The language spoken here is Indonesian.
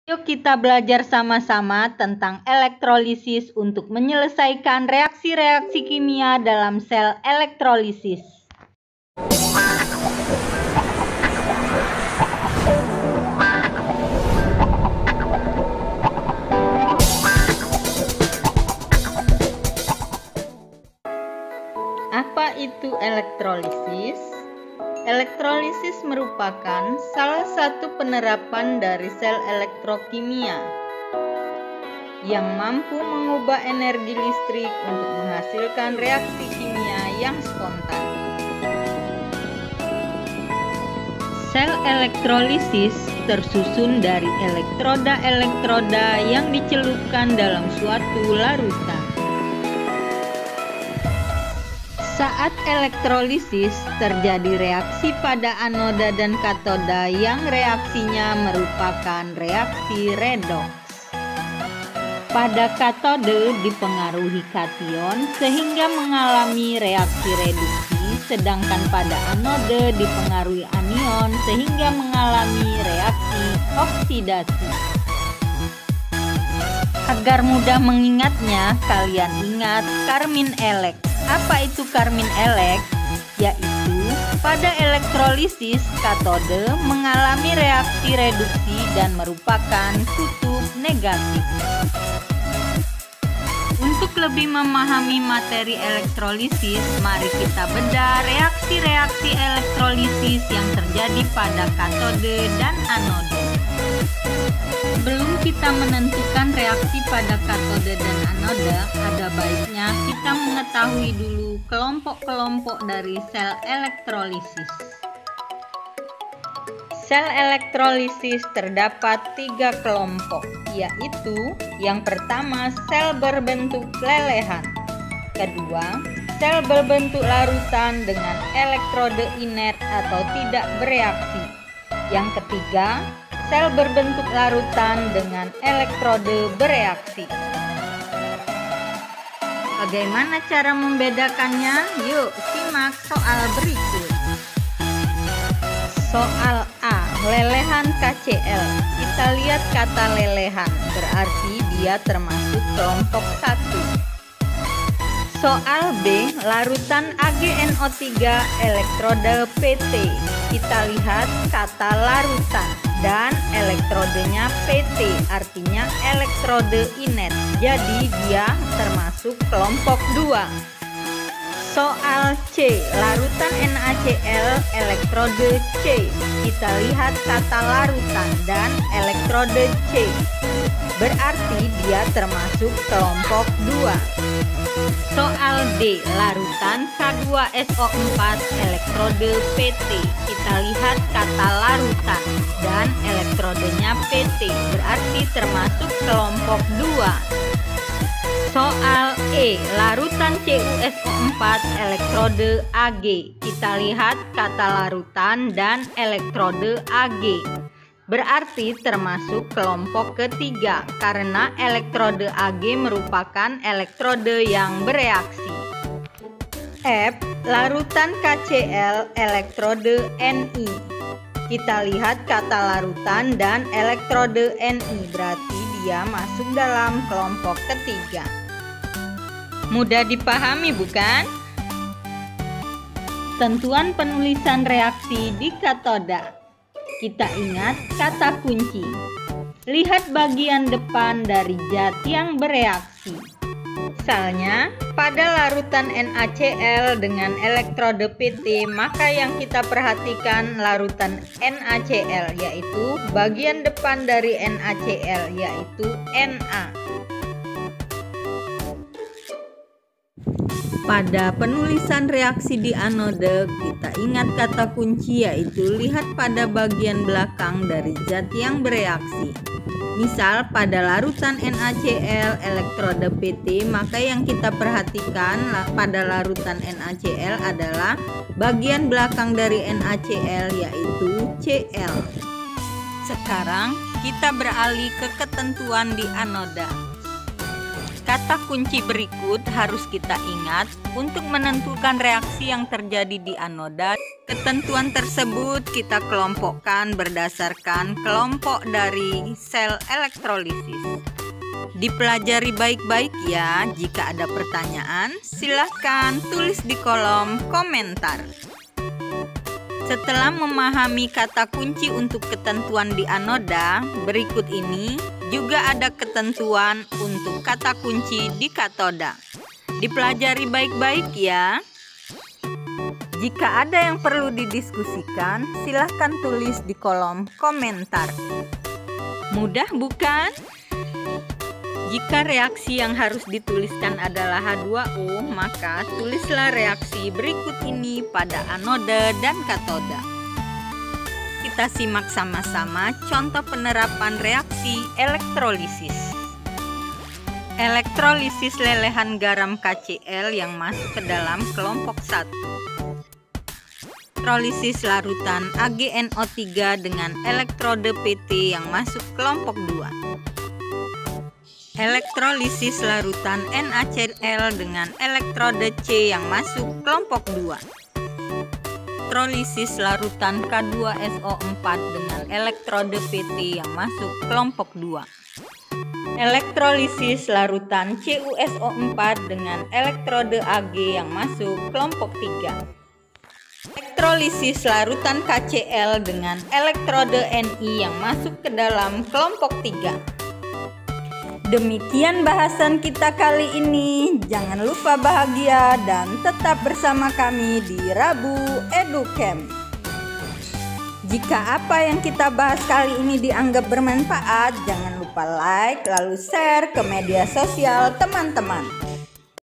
Yuk kita belajar sama-sama tentang elektrolisis untuk menyelesaikan reaksi-reaksi kimia dalam sel elektrolisis. Apa itu elektrolisis? Elektrolisis merupakan salah satu penerapan dari sel elektrokimia yang mampu mengubah energi listrik untuk menghasilkan reaksi kimia yang spontan. Sel elektrolisis tersusun dari elektroda-elektroda yang dicelupkan dalam suatu larutan. Saat elektrolisis terjadi reaksi pada anoda dan katoda yang reaksinya merupakan reaksi redoks. Pada katode dipengaruhi kation sehingga mengalami reaksi reduksi, sedangkan pada anode dipengaruhi anion sehingga mengalami reaksi oksidasi. Agar mudah mengingatnya, kalian ingat Karmin-Elek. Apa itu Karmin-Elek? Yaitu pada elektrolisis katode mengalami reaksi reduksi dan merupakan kutub negatif. Untuk lebih memahami materi elektrolisis, mari kita bedah reaksi-reaksi elektrolisis yang terjadi pada katode dan anode. Sebelum kita menentukan reaksi pada katode dan anode, ada baiknya kita mengetahui dulu kelompok-kelompok dari sel elektrolisis. Sel elektrolisis terdapat 3 kelompok, yaitu yang pertama sel berbentuk lelehan, kedua sel berbentuk larutan dengan elektrode inert atau tidak bereaksi, yang ketiga sel berbentuk larutan dengan elektrode bereaksi. Bagaimana cara membedakannya? Yuk simak soal berikut. Soal A, lelehan KCl. Kita lihat kata lelehan, berarti dia termasuk kelompok 1. Soal B, larutan AgNO3 elektrode PT. Kita lihat kata larutan dan elektrodenya PT, artinya elektrode inert. Jadi dia termasuk kelompok 2. Soal C, larutan NaCl elektrode C. Kita lihat kata larutan dan elektrode C. Berarti dia termasuk kelompok 2. Soal D, larutan K2SO4 elektrode PT. Kita lihat kata larutan dan elektrodenya PT, berarti termasuk kelompok 2. Soal E, larutan CuSO4 elektrode Ag. Kita lihat kata larutan dan elektrode Ag. Berarti termasuk kelompok ketiga karena elektrode Ag merupakan elektrode yang bereaksi. F, larutan KCl elektrode Ni. Kita lihat kata larutan dan elektrode Ni, berarti dia masuk dalam kelompok ketiga. Mudah dipahami bukan? Tentuan penulisan reaksi di katoda. Kita ingat kata kunci. Lihat bagian depan dari zat yang bereaksi. Misalnya, pada larutan NaCl dengan elektrode PT, maka yang kita perhatikan larutan NaCl, yaitu bagian depan dari NaCl, yaitu Na. Pada penulisan reaksi di anode, kita ingat kata kunci yaitu lihat pada bagian belakang dari zat yang bereaksi. Misal pada larutan NaCl elektrode PT, maka yang kita perhatikan pada larutan NaCl adalah bagian belakang dari NaCl yaitu Cl. Sekarang kita beralih ke ketentuan di anoda. Kata kunci berikut harus kita ingat untuk menentukan reaksi yang terjadi di anoda. Ketentuan tersebut kita kelompokkan berdasarkan kelompok dari sel elektrolisis. Dipelajari baik-baik ya. Jika ada pertanyaan, silahkan tulis di kolom komentar. Setelah memahami kata kunci untuk ketentuan di anoda, berikut ini juga ada ketentuan untuk kata kunci di katoda. Dipelajari baik-baik ya. Jika ada yang perlu didiskusikan, silahkan tulis di kolom komentar. Mudah bukan? Jika reaksi yang harus dituliskan adalah H2O, maka tulislah reaksi berikut ini pada anoda dan katoda. Kita simak sama-sama contoh penerapan reaksi elektrolisis. Elektrolisis lelehan garam KCl yang masuk ke dalam kelompok 1. Elektrolisis larutan AgNO3 dengan elektrode PT yang masuk kelompok 2. Elektrolisis larutan NaCl dengan elektrode C yang masuk kelompok 2. Elektrolisis larutan K2SO4 dengan elektrode PT yang masuk kelompok 2. Elektrolisis larutan CuSO4 dengan elektrode Ag yang masuk kelompok 3. Elektrolisis larutan KCl dengan elektrode Ni yang masuk ke dalam kelompok 3. Demikian bahasan kita kali ini. Jangan lupa bahagia dan tetap bersama kami di Rabu EduCamp. Jika apa yang kita bahas kali ini dianggap bermanfaat, jangan lupa like lalu share ke media sosial teman-teman.